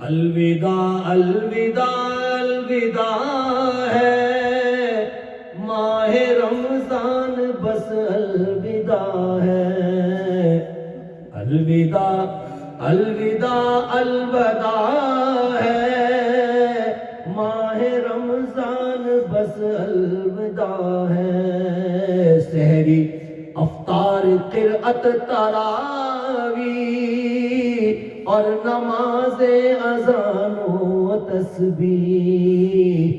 الوداع الوداع الوداع ہے ماہ رمضان بس الوداع ہے الوداع الوداع الوداع ہے ماہ رمضان بس الوداع ہے سحری افطار قرأت تراوی اور نماز اذان و تسبیح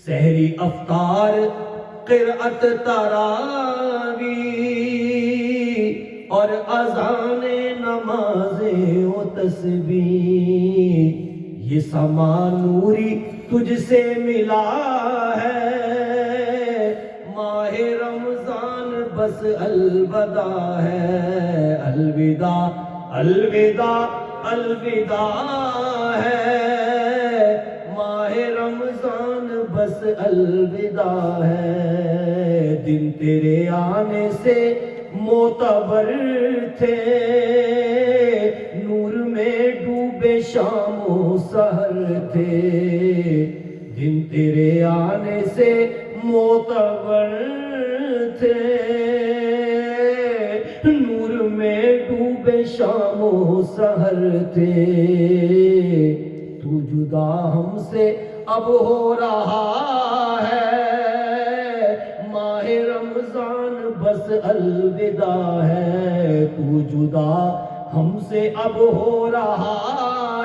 سحری افطار قرأت تراوی اور اذان نماز و تسبیح یہ سما نوری تجھ سے ملا ہے ماہ رمضان بس الوداع ہے الوداع الوداع الوداع ہے ماہ رمضان بس الوداع ہے دن تیرے آنے سے معتبر تھے نور میں ڈوبے شام و سحر تھے دن تیرے آنے سے معتبر تھے نور میں ڈوبے شام و سحر تھے تو جدا ہم سے اب ہو رہا ہے ماہ رمضان بس الوداع ہے تو جدا ہم سے اب ہو رہا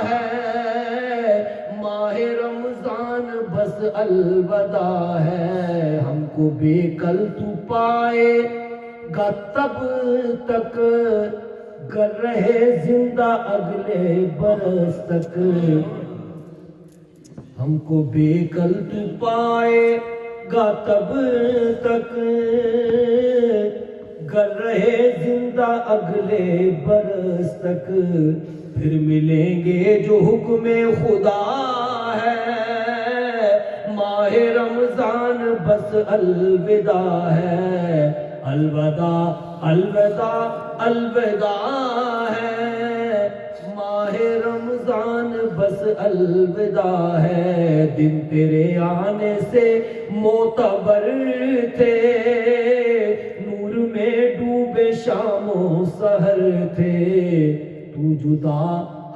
ہے ماہ رمضان بس الوداع ہے ہم کو بے کل تو پائے گا تب تک گر رہے زندہ اگلے برس تک ہم کو بے کل تو پائے گا تب تک گر رہے زندہ اگلے برس تک پھر ملیں گے جو حکم خدا ہے ماہ رمضان بس الوداع ہے الوداع الوداع الوداع ہے ماہ رمضان بس الوداع ہے دن تیرے آنے سے معتبر تھے نور میں ڈوبے شام و سحر تھے تو جدا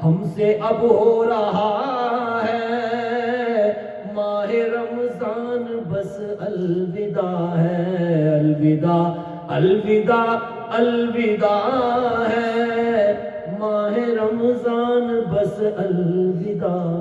ہم سے اب ہو رہا ہے ماہ رمضان بس الوداع ہے الوداع الوداع الوداع ہے ماہ رمضان بس الوداع